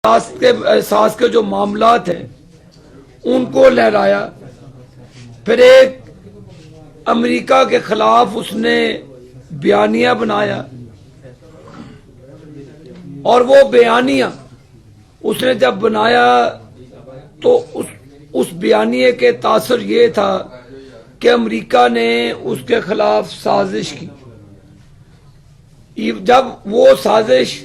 احساس کے جو معاملات ہیں ان کو لہرایا. پھر ایک امریکہ کے خلاف اس نے بیانیہ بنایا اور وہ بیانیہ اس نے جب بنایا تو اس بیانیے کے تاثر یہ تھا کہ امریکہ نے اس کے خلاف سازش کی. جب وہ سازش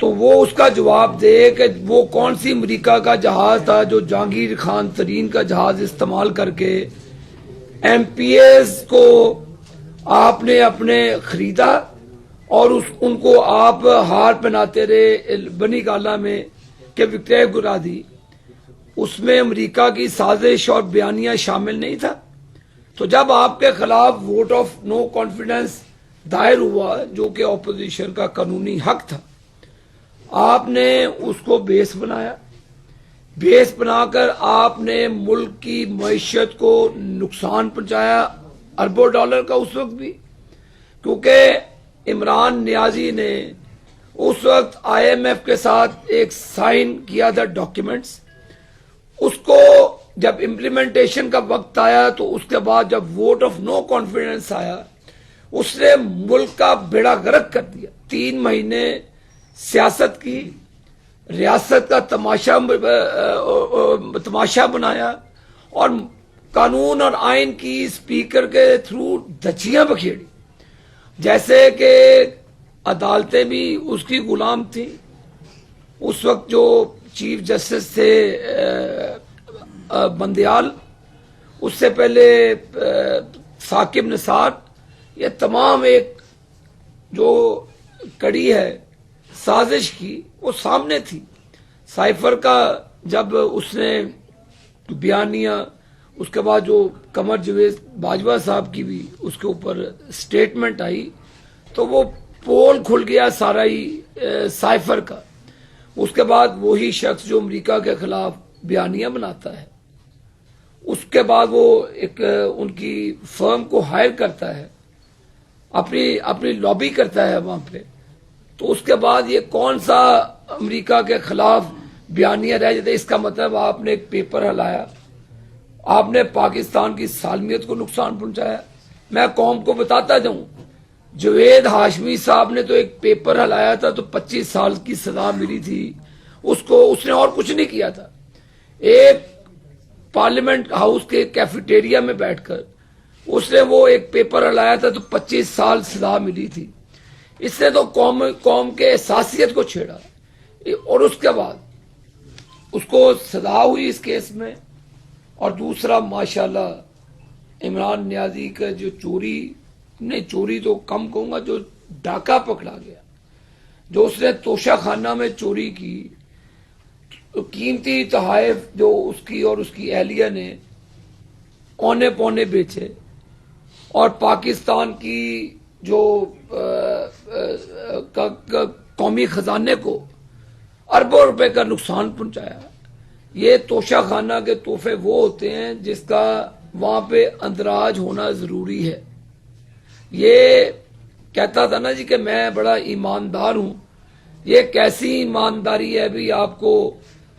تو وہ اس کا جواب دے کہ وہ کون سی امریکہ کا جہاز تھا جو جہانگیر خان ترین کا جہاز استعمال کر کے ایم پی ایز کو آپ نے اپنے خریدا اور ان کو آپ ہار پہناتے رہے بنی گالہ میں کہ وکٹر گرا دی. اس میں امریکہ کی سازش اور بیانیہ شامل نہیں تھا. تو جب آپ کے خلاف ووٹ آف نو کانفیڈنس دائر ہوا جو کہ اپوزیشن کا قانونی حق تھا، آپ نے اس کو بیس بنایا. بیس بنا کر آپ نے ملک کی معیشت کو نقصان پہنچایا اربوں ڈالر کا اس وقت بھی، کیونکہ عمران نیازی نے اس وقت آئی ایم ایف کے ساتھ ایک سائن کیا تھا ڈاکیومنٹس. اس کو جب امپلیمنٹیشن کا وقت آیا تو اس کے بعد جب ووٹ آف نو کانفیڈنس آیا اس نے ملک کا بیڑا غرق کر دیا. 3 مہینے سیاست کی، ریاست کا تماشا بنایا اور قانون اور آئین کی اسپیکر کے تھرو دھچیاں بکھیڑی، جیسے کہ عدالتیں بھی اس کی غلام تھیں. اس وقت جو چیف جسٹس تھے بندیال، اس سے پہلے ثاقب نثار، یہ تمام ایک جو کڑی ہے سازش کی وہ سامنے تھی. سائفر کا جب اس نے بیانیہ، اس کے بعد جو قمر جاوید باجوہ صاحب کی بھی اس کے اوپر سٹیٹمنٹ آئی تو وہ پول کھل گیا سارا ہی سائفر کا. اس کے بعد وہی شخص جو امریکہ کے خلاف بیانیہ بناتا ہے، اس کے بعد وہ ایک ان کی فرم کو ہائر کرتا ہے، اپنی لابی کرتا ہے وہاں پہ. تو اس کے بعد یہ کون سا امریکہ کے خلاف بیانیہ رہ جاتا ہے؟ اس کا مطلب آپ نے ایک پیپر ہلایا، آپ نے پاکستان کی سالمیت کو نقصان پہنچایا. میں قوم کو بتاتا جاؤں، جوید ہاشمی صاحب نے تو ایک پیپر ہلایا تھا تو 25 سال کی سزا ملی تھی اس کو. اس نے اور کچھ نہیں کیا تھا. ایک پارلیمنٹ ہاؤس کے کیفیٹیریا میں بیٹھ کر اس نے وہ ایک پیپر ہلایا تھا تو 25 سال سزا ملی تھی. اس نے تو قوم کے احساسیت کو چھیڑا اور اس کے بعد اس کو سزا ہوئی اس کیس میں. اور دوسرا ماشاءاللہ عمران نیازی کا جو چوری تو کم کہوں گا، جو ڈاکہ پکڑا گیا، جو اس نے توشہ خانہ میں چوری کی، قیمتی تحائف جو اس کی اور اس کی اہلیہ نے اونے پونے بیچے، اور پاکستان کی جو قومی خزانے کو اربوں روپے کا نقصان پہنچایا. یہ توشہ خانہ کے تحفے وہ ہوتے ہیں جس کا وہاں پہ اندراج ہونا ضروری ہے. یہ کہتا تھا نا جی کہ میں بڑا ایماندار ہوں. یہ کیسی ایمانداری ہے بھی؟ آپ کو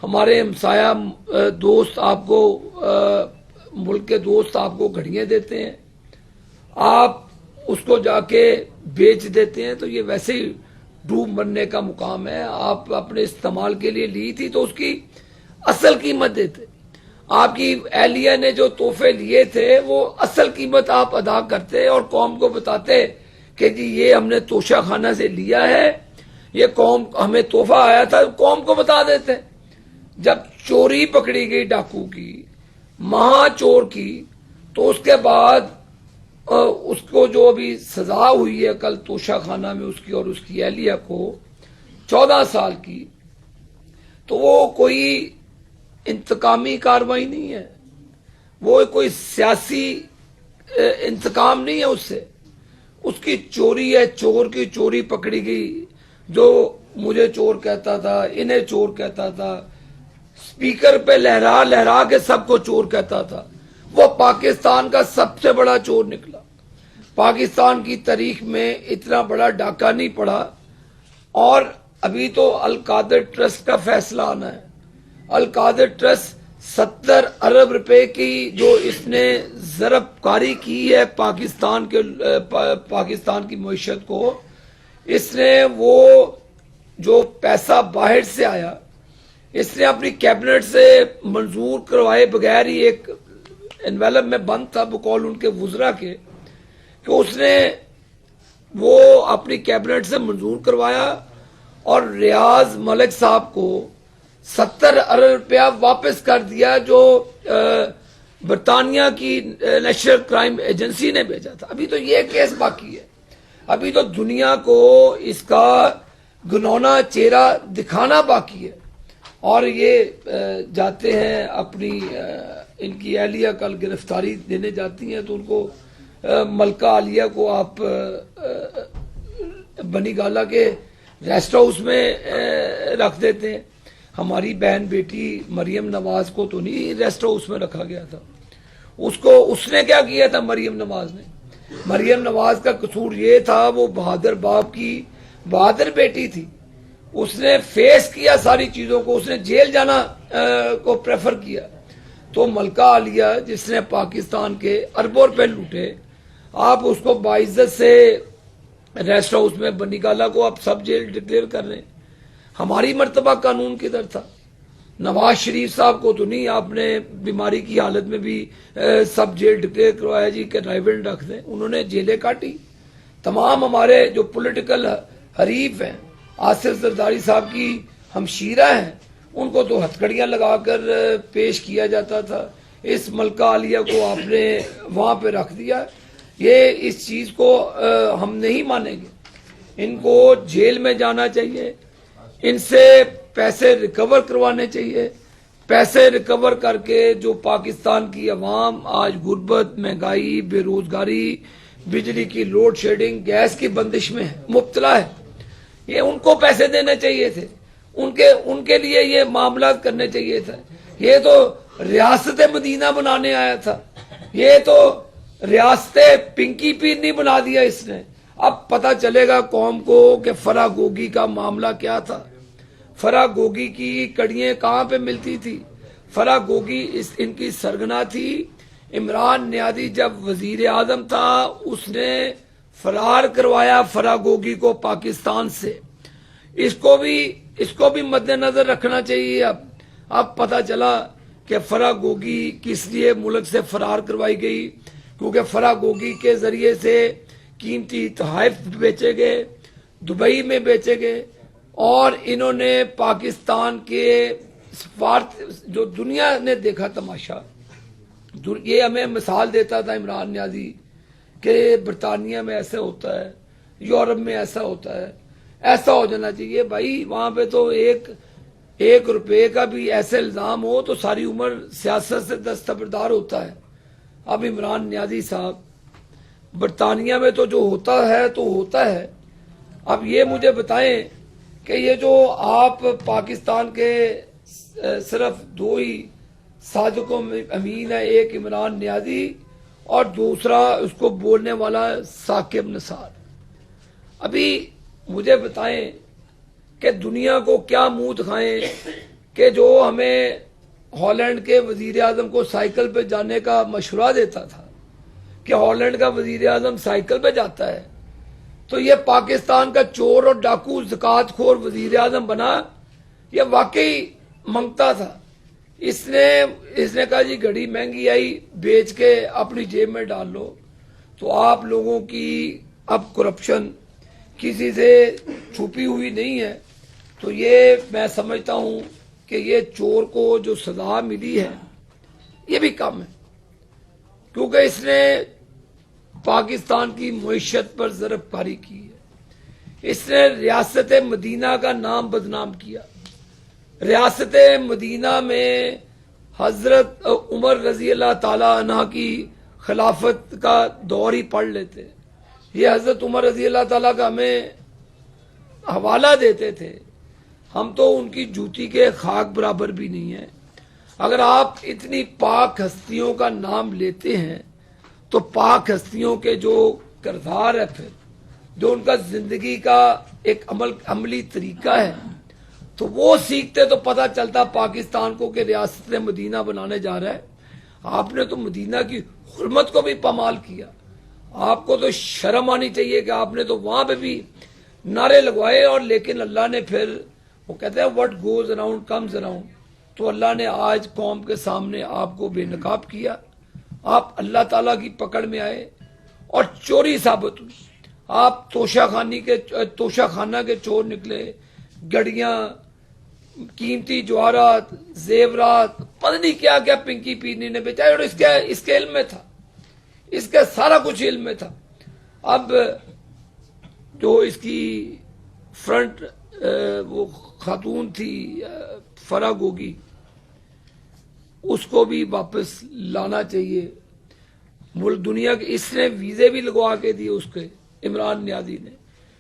ہمارے ہمسایہ دوست، آپ کو ملک کے دوست آپ کو گھڑیاں دیتے ہیں، آپ اس کو جا کے بیچ دیتے ہیں. تو یہ ویسے ہی ڈوب مرنے کا مقام ہے. آپ اپنے استعمال کے لیے لی تھی تو اس کی اصل قیمت دیتے. آپ کی اہلیہ نے جو تحفے لیے تھے وہ اصل قیمت آپ ادا کرتے اور قوم کو بتاتے کہ جی یہ ہم نے توشہ خانہ سے لیا ہے، یہ قوم ہمیں تحفہ آیا تھا، قوم کو بتا دیتے. جب چوری پکڑی گئی ڈاکو کی، مہا چور کی، تو اس کے بعد اس کو جو ابھی سزا ہوئی ہے کل توشہ خانہ میں اس کی اور اس کی اہلیہ کو 14 سال کی، تو وہ کوئی انتقامی کاروائی نہیں ہے، وہ کوئی سیاسی انتقام نہیں ہے. اس سے اس کی چوری ہے، چور کی چوری پکڑی گئی. جو مجھے چور کہتا تھا، انہیں چور کہتا تھا، اسپیکر پہ لہرا لہرا کے سب کو چور کہتا تھا، وہ پاکستان کا سب سے بڑا چور نکلا. پاکستان کی تاریخ میں اتنا بڑا ڈاکہ نہیں پڑا. اور ابھی تو القادر ٹرسٹ کا فیصلہ آنا ہے. القادر ٹرسٹ 70 ارب روپے کی جو اس نے ضرب کاری کی ہے پاکستان کی معیشت کو، اس نے وہ جو پیسہ باہر سے آیا اس نے اپنی کیبنٹ سے منظور کروائے بغیر ہی، ایک انویلپ میں بند تھا بقول ان کے وزراء کے، کہ اس نے وہ اپنی کیبنٹ سے منظور کروایا اور ریاض ملک صاحب کو 70 ارب روپیہ واپس کر دیا جو برطانیہ کی نیشنل کرائم ایجنسی نے بھیجا تھا. ابھی تو یہ کیس باقی ہے، ابھی تو دنیا کو اس کا گنونا چہرہ دکھانا باقی ہے. اور یہ جاتے ہیں اپنی ان کی اہلیہ کل گرفتاری دینے جاتی ہیں تو ان کو ملکہ عالیہ کو آپ بنی گالہ کے ریسٹ ہاؤس میں رکھ دیتے ہیں. ہماری بہن بیٹی مریم نواز کو تو نہیں ریسٹ ہاؤس میں رکھا گیا تھا. اس نے کیا کیا تھا؟ مریم نواز کا قصور یہ تھا، وہ بہادر باپ کی بہادر بیٹی تھی. اس نے فیس کیا ساری چیزوں کو، اس نے جیل جانا کو پریفر کیا. تو ملکہ عالیہ جس نے پاکستان کے اربوں روپے لوٹے، آپ اس کو باعزت سے ریسٹ ہاؤس میں بنی گالہ کو آپ سب جیل ڈکلیئر کر رہے ہیں. ہماری مرتبہ قانون کدھر تھا؟ نواز شریف صاحب کو تو نہیں آپ نے بیماری کی حالت میں بھی سب جیل ڈکلیئر کروایا جی کہ ڈرائیور رکھ دیں. انہوں نے جیلیں کاٹی. تمام ہمارے جو پولیٹیکل حریف ہیں، آصف زرداری صاحب کی ہمشیرہ ہیں، ان کو تو ہتھکڑیاں لگا کر پیش کیا جاتا تھا. اس ملکہ عالیہ کو آپ نے وہاں پہ رکھ دیا. یہ اس چیز کو ہم نہیں مانیں گے. ان کو جیل میں جانا چاہیے، ان سے پیسے ریکور کروانے چاہیے. پیسے ریکور کر کے جو پاکستان کی عوام آج غربت، مہنگائی، بے روزگاری، بجلی کی لوڈ شیڈنگ، گیس کی بندش میں مبتلا ہے، یہ ان کو پیسے دینے چاہیے تھے. ان کے لیے یہ معاملات کرنے چاہیے تھے. یہ تو ریاست مدینہ بنانے آیا تھا، یہ تو ریاست پنکی پیر نہیں بنا دیا اس نے. اب پتہ چلے گا قوم کو کہ فرح گوگی کا معاملہ کیا تھا. فرح گوگی کی کڑیاں کہاں پہ ملتی تھی؟ فرح گوگی ان کی سرگنا تھی. عمران نیازی جب وزیر اعظم تھا اس نے فرار کروایا فرح گوگی کو پاکستان سے. اس کو بھی مد نظر رکھنا چاہیے. اب پتہ چلا کہ فرح گوگی کس لیے ملک سے فرار کروائی گئی، کیونکہ فرح گوگی کے ذریعے سے قیمتی تحائف بیچے گئے، دبئی میں بیچے گئے، اور انہوں نے پاکستان کے سفارت، جو دنیا نے دیکھا تماشا، یہ ہمیں مثال دیتا تھا عمران نیازی کہ برطانیہ میں ایسا ہوتا ہے، یورپ میں ایسا ہوتا ہے، ایسا ہو جانا چاہیے. بھائی وہاں پہ تو ایک روپے کا بھی ایسے الزام ہو تو ساری عمر سیاست سے دستبردار ہوتا ہے. اب عمران نیازی صاحب، برطانیہ میں تو جو ہوتا ہے تو ہوتا ہے. اب یہ مجھے بتائیں کہ یہ جو آپ پاکستان کے صرف دو ہی صادق و امین ہے، ایک عمران نیازی اور دوسرا اس کو بولنے والا ثاقب نثار. ابھی مجھے بتائیں کہ دنیا کو کیا منہ دکھائیں کہ جو ہمیں ہالینڈ کے وزیر اعظم کو سائیکل پہ جانے کا مشورہ دیتا تھا کہ ہالینڈ کا وزیر اعظم سائیکل پہ جاتا ہے، تو یہ پاکستان کا چور اور ڈاکو زکوٰۃ خور وزیر اعظم بنا. یہ واقعی منگتا تھا. اس نے کہا جی گھڑی مہنگی آئی، بیچ کے اپنی جیب میں ڈال لو. تو آپ لوگوں کی اب کرپشن کسی سے چھپی ہوئی نہیں ہے. تو یہ میں سمجھتا ہوں کہ یہ چور کو جو سزا ملی ہے یہ بھی کم ہے، کیونکہ اس نے پاکستان کی معیشت پر ضرب کاری کی ہے. اس نے ریاست مدینہ کا نام بدنام کیا. ریاست مدینہ میں حضرت عمر رضی اللہ تعالی عنہ کی خلافت کا دور ہی پڑھ لیتے. یہ حضرت عمر رضی اللہ تعالیٰ کا ہمیں حوالہ دیتے تھے. ہم تو ان کی جوتی کے خاک برابر بھی نہیں ہیں. اگر آپ اتنی پاک ہستیوں کا نام لیتے ہیں تو پاک ہستیوں کے جو کردار ہے، پھر جو ان کا زندگی کا ایک عملی طریقہ ہے، تو وہ سیکھتے تو پتہ چلتا پاکستان کو کہ ریاست مدینہ بنانے جا رہا ہے۔ آپ نے تو مدینہ کی حرمت کو بھی پامال کیا۔ آپ کو تو شرم آنی چاہیے کہ آپ نے تو وہاں پہ بھی نعرے لگوائے، اور لیکن اللہ نے پھر وہ کہتے ہیں what goes around comes around، تو اللہ نے آج قوم کے سامنے آپ کو بے نقاب کیا، آپ اللہ تعالیٰ کی پکڑ میں آئے اور چوری ثابت ہوئی۔ آپ توشہ خانہ کے چور نکلے، گڑیاں، قیمتی جواہرات، زیورات، پتہ نہیں کیا کیا پنکی پینی نے بیچا، اور اس کے علم میں تھا، اس کے سارا کچھ علم میں تھا۔ اب جو اس کی فرنٹ وہ خاتون تھی فرا گوگی، اس کو بھی واپس لانا چاہیے ملک دنیا کے۔ اس نے ویزے بھی لگوا کے دیے اس کے، عمران نیازی نے،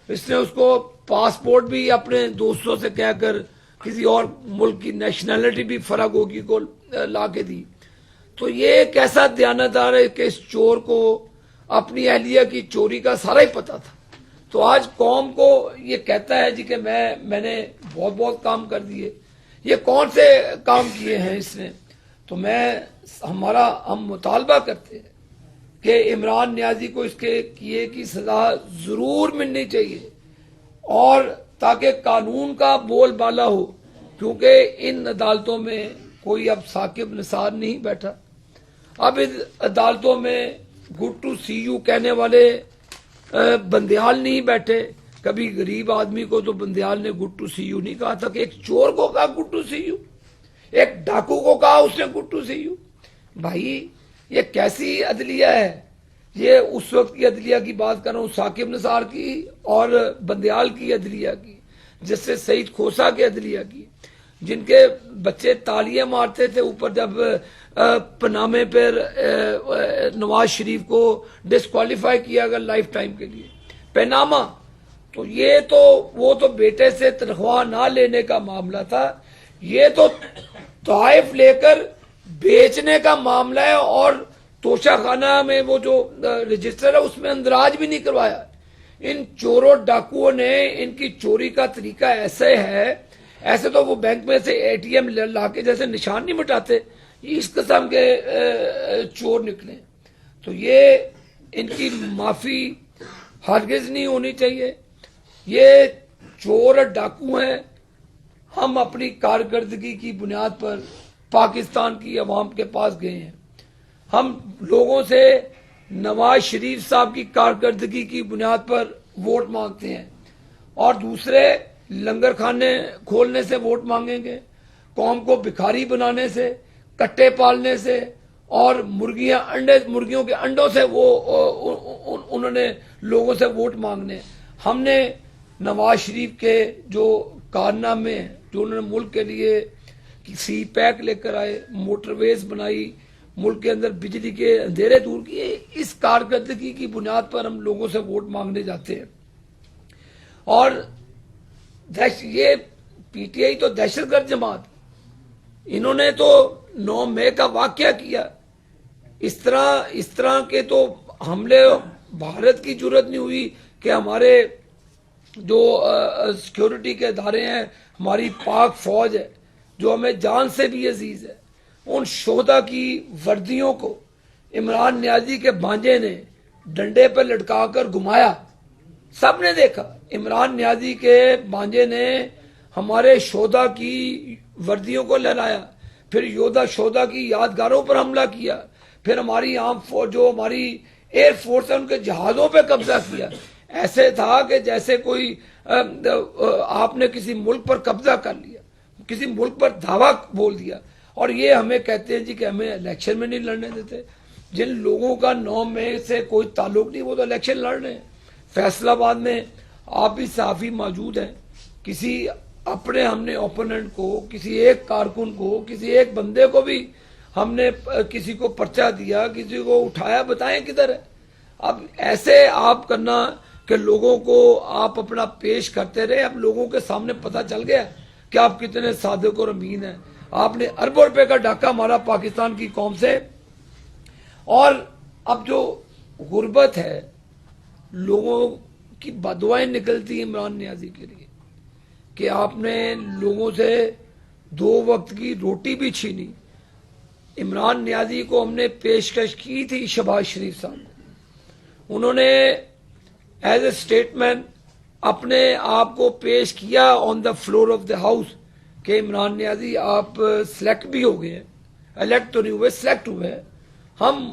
اس نے اس کو پاسپورٹ بھی اپنے دوستوں سے کہہ کر کسی اور ملک کی نیشنلٹی بھی فرا گوگی کو لا کے دی۔ تو یہ کیسا دیانتدار ہے کہ اس چور کو اپنی اہلیہ کی چوری کا سارا ہی پتا تھا۔ تو آج قوم کو یہ کہتا ہے جی کہ میں نے بہت بہت کام کر دیے۔ یہ کون سے کام کیے ہیں اس نے؟ تو ہم مطالبہ کرتے ہیں کہ عمران نیازی کو اس کے کیے کی سزا ضرور ملنی چاہیے، اور تاکہ قانون کا بول بالا ہو، کیونکہ ان عدالتوں میں کوئی اب ثاقب نثار نہیں بیٹھا، اب ان عدالتوں میں گڈ ٹو سی یو کہنے والے بندیال نہیں بیٹھے۔ کبھی غریب آدمی کو تو بندیال نے گڈ ٹو سی یو نہیں کہا تھا، کہ ایک چور کو کہا گڈ ٹو سی یو، ایک ڈاکو کو کہا اس نے گڈ ٹو سی یو۔ بھائی یہ کیسی عدلیہ ہے؟ یہ اس وقت کی عدلیہ کی بات کر رہا ہوں، ثاقب نثار کی اور بندیال کی عدلیہ کی، جس سے سعید کھوسہ کی عدلیہ کی، جن کے بچے تالیاں مارتے تھے اوپر جب پنامے پر نواز شریف کو ڈسکوالیفائی کیا گیا لائف ٹائم کے لیے، پیناما۔ تو یہ تو وہ تو بیٹے سے تنخواہ نہ لینے کا معاملہ تھا، یہ تو تحائف لے کر بیچنے کا معاملہ ہے، اور توشہ خانہ میں وہ جو رجسٹر ہے اس میں اندراج بھی نہیں کروایا۔ ان چوروں ڈاکوؤں نے، ان کی چوری کا طریقہ ایسے ہے، ایسے تو وہ بینک میں سے اے ٹی ایم لا کے جیسے نشان نہیں مٹاتے، اس قسم کے چور نکلے۔ تو یہ ان کی معافی ہرگز نہیں ہونی چاہیے۔ یہ چور ڈاکو ہیں۔ ہم اپنی کارکردگی کی بنیاد پر پاکستان کی عوام کے پاس گئے ہیں، ہم لوگوں سے نواز شریف صاحب کی کارکردگی کی بنیاد پر ووٹ مانگتے ہیں، اور دوسرے لنگر خانے کھولنے سے ووٹ مانگیں گے، قوم کو بھکاری بنانے سے، کٹے پالنے سے، اور مرغیوں کے انڈوں سے انہوں نے لوگوں سے ووٹ مانگنے۔ ہم نے نواز شریف کے جو کارنامے ہیں، جو انہوں نے ملک کے لیے سی پیک لے کر آئے، موٹر ویز بنائی، ملک کے اندر بجلی کے اندھیرے دور کیے، اس کارکردگی کی بنیاد پر ہم لوگوں سے ووٹ مانگنے جاتے ہیں۔ اور یہ پی ٹی آئی تو دہشت گرد جماعت، انہوں نے تو 9 مئی کا واقعہ کیا، اس طرح کے تو حملے بھارت کی جرت نہیں ہوئی کہ ہمارے جو سیکیورٹی کے ادارے ہیں، ہماری پاک فوج ہے جو ہمیں جان سے بھی عزیز ہے، ان شہداء کی وردیوں کو عمران نیازی کے بھانجے نے ڈنڈے پہ لٹکا کر گھمایا۔ سب نے دیکھا، عمران نیازی کے بھانجے نے ہمارے شہداء کی وردیوں کو لہرایا، پھر شہداء کی یادگاروں پر حملہ کیا، پھر ہماری عام فوج جو ہماری ایئر فورس ہے ان کے جہازوں پہ قبضہ کیا۔ ایسے تھا کہ جیسے کوئی آپ نے کسی ملک پر قبضہ کر لیا، کسی ملک پر دھاوا بول دیا، اور یہ ہمیں کہتے ہیں جی کہ ہمیں الیکشن میں نہیں لڑنے دیتے۔ جن لوگوں کا 9 مئی سے کوئی تعلق نہیں، وہ تو الیکشن لڑ رہے ہیں۔ فیصل آباد میں آپ بھی صحافی موجود ہیں، کسی اپنے ہم نے اوپوننٹ کو، کسی ایک کارکن کو، کسی ایک بندے کو بھی ہم نے کسی کو پرچہ دیا، کسی کو اٹھایا، بتائیں کدھر ہے؟ اب ایسے آپ کرنا کہ لوگوں کو آپ اپنا پیش کرتے رہے، اب لوگوں کے سامنے پتہ چل گیا کہ آپ کتنے صادق اور امین ہیں۔ آپ نے اربوں روپے کا ڈاکہ مارا پاکستان کی قوم سے، اور اب جو غربت ہے، لوگوں کی بددعائیں نکلتی ہیں عمران نیازی کے لیے کہ آپ نے لوگوں سے 2 وقت کی روٹی بھی چھینی. عمران نیازی کو ہم نے پیشکش کی تھی شہباز شریف صاحب نے, انہوں نے ایز اے اسٹیٹمنٹ اپنے آپ کو پیش کیا on the floor of the house کہ عمران نیازی آپ سلیکٹ بھی ہو گئے ہیں, الیکٹ تو نہیں ہوئے, سلیکٹ ہوئے ہیں, ہم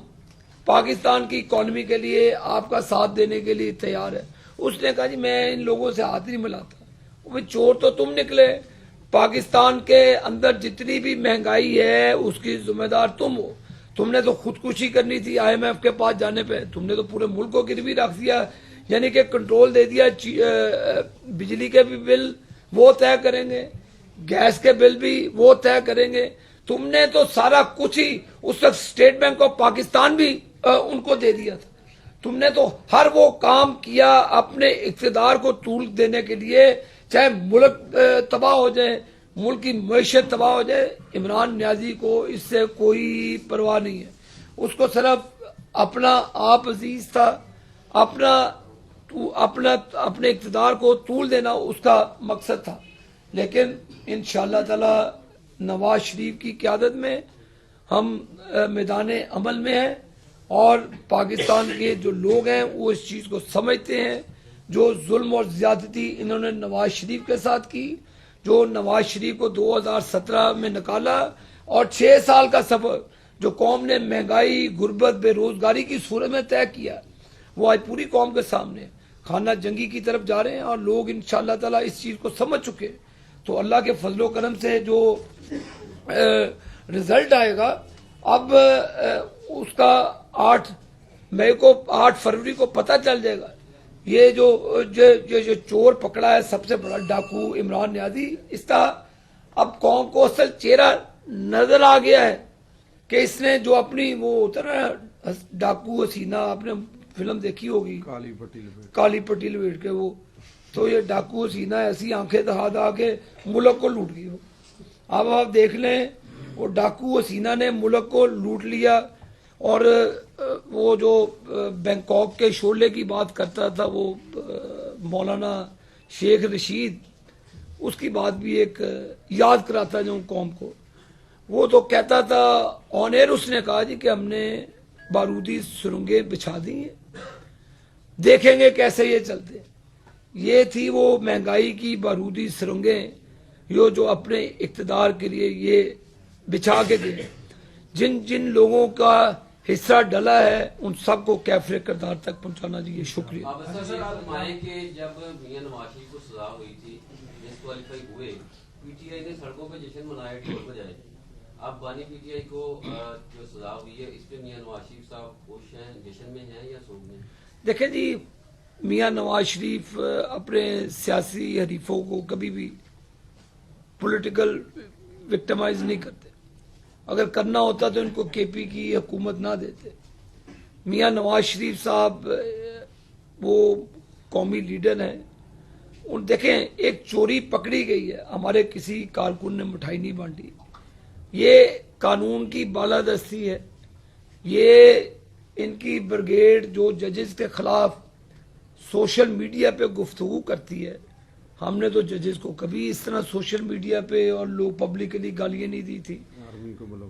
پاکستان کی اکانومی کے لیے آپ کا ساتھ دینے کے لیے تیار ہے. اس نے کہا جی میں ان لوگوں سے ہاتھ نہیں ملاتا. چور تو تم نکلے, پاکستان کے اندر جتنی بھی مہنگائی ہے اس کی ذمہ دار تم ہو. تم نے تو خودکشی کرنی تھی IMF کے پاس جانے پہ, تم نے تو پورے ملک کو گروی رکھ دیا, یعنی کہ کنٹرول دے دیا. بجلی کے بھی بل وہ طے کریں گے, گیس کے بل بھی وہ طے کریں گے. تم نے تو سارا کچھ ہی اس وقت اسٹیٹ بینک آف پاکستان بھی ان کو دے دیا تھا. تم نے تو ہر وہ کام کیا اپنے اقتدار کو طول دینے کے لیے, چاہے ملک تباہ ہو جائے, ملک کی معیشت تباہ ہو جائے. عمران نیازی کو اس سے کوئی پرواہ نہیں ہے, اس کو صرف اپنا آپ عزیز تھا, اپنے اقتدار کو طول دینا اس کا مقصد تھا. لیکن انشاءاللہ تعالی نواز شریف کی قیادت میں ہم میدان عمل میں ہیں, اور پاکستان کے جو لوگ ہیں وہ اس چیز کو سمجھتے ہیں. جو ظلم اور زیادتی انہوں نے نواز شریف کے ساتھ کی, جو نواز شریف کو 2017 میں نکالا, اور 6 سال کا سفر جو قوم نے مہنگائی, غربت, بے روزگاری کی صورت میں طے کیا, وہ آج پوری قوم کے سامنے خانہ جنگی کی طرف جا رہے ہیں, اور لوگ انشاءاللہ تعالی اس چیز کو سمجھ چکے. تو اللہ کے فضل و کرم سے جو رزلٹ آئے گا, اب اس کا 8 فروری کو پتہ چل جائے گا. یہ جو چور پکڑا ہے سب سے بڑا ڈاکو عمران نیازی, اس کا اب قوم کو اصل چہرہ نظر آ گیا ہے کہ اس نے جو اپنی وہ ہوتا نا ڈاکو حسینہ, آپ نے فلم دیکھی ہوگی کالی پٹی لپیٹ کے, وہ تو یہ ڈاکو حسینہ ایسی آنکھیں دہا کے ملک کو لوٹ گئی. اب آپ دیکھ لیں وہ ڈاکو حسینہ نے ملک کو لوٹ لیا. اور وہ جو بینکاک کے شعلے کی بات کرتا تھا وہ مولانا شیخ رشید, اس کی بات بھی ایک یاد کراتا جو قوم کو. وہ تو کہتا تھا آن ایئر, اس نے کہا جی کہ ہم نے بارودی سرنگیں بچھا دی ہیں, دیکھیں گے کیسے یہ چلتے. یہ تھی وہ مہنگائی کی بارودی سرنگیں جو اپنے اقتدار کے لیے یہ بچھا کے گئے. جن لوگوں کا حصہ ڈلا ہے ان سب کو کیفر کردار تک پہنچانا چاہیے. شکریہ. جب میاں نواز شریف کو سزا ہوئی تھی, ڈسکوالیفائی ہوئے, PTI نے سڑکوں پہ جشن منایا ڈھول بجائے. اب بانی PTI کو جو سزا ہوئی ہے اس پہ میاں نواز شریف صاحب خوش ہیں, جشن میں ہیں یا سوگ میں؟ دیکھیں جی, میاں نواز شریف اپنے سیاسی حریفوں کو کبھی بھی پولیٹیکل وکٹمائز نہیں کرتے. اگر کرنا ہوتا تو ان کو KP کی حکومت نہ دیتے. میاں نواز شریف صاحب وہ قومی لیڈر ہیں. ان دیکھیں ایک چوری پکڑی گئی ہے, ہمارے کسی کارکن نے مٹھائی نہیں بانٹی. یہ قانون کی بالادستی ہے. یہ ان کی بریگیڈ جو ججز کے خلاف سوشل میڈیا پہ گفتگو کرتی ہے, ہم نے تو ججز کو کبھی اس طرح سوشل میڈیا پہ اور لوگ پبلکلی گالیاں نہیں دی تھی.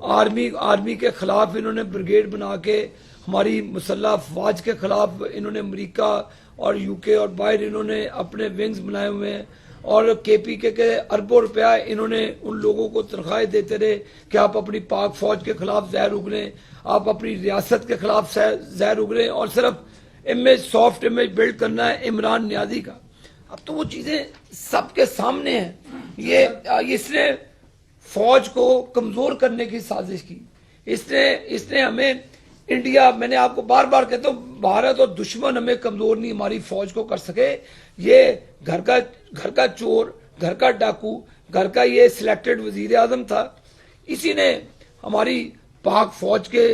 آرمی کے خلاف انہوں نے بریگیڈ بنا کے, ہماری مسلح افواج کے خلاف انہوں نے امریکہ اور UK اور باہر انہوں نے اپنے ونگز بنائے ہوئے ہیں. اور KP کے اربوں روپیہ انہوں نے ان لوگوں کو تنخواہیں دیتے رہے کہ آپ اپنی پاک فوج کے خلاف زہر اگلیں, آپ اپنی ریاست کے خلاف زہر اگلیں, اور صرف سافٹ امیج بلڈ کرنا ہے عمران نیازی کا. اب تو وہ چیزیں سب کے سامنے ہیں. اس نے فوج کو کمزور کرنے کی سازش کی. اس نے ہمیں انڈیا, میں نے آپ کو بار بار کہتا ہوں, بھارت اور دشمن ہمیں کمزور نہیں ہماری فوج کو کر سکے. یہ گھر کا چور, گھر کا ڈاکو, گھر کا یہ سلیکٹڈ وزیر اعظم تھا, اسی نے ہماری پاک فوج کے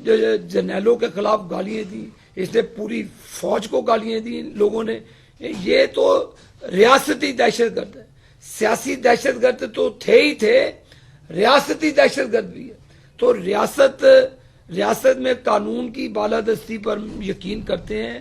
جرنیلوں کے خلاف گالیاں دی. اس نے پوری فوج کو گالیاں دی لوگوں نے. یہ تو ریاستی دہشت گرد ہے. سیاسی دہشت گرد تو تھے ہی تھے, ریاستی دہشت گرد بھی ہے. تو ریاست میں قانون کی بالادستی پر یقین کرتے ہیں.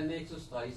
NA 127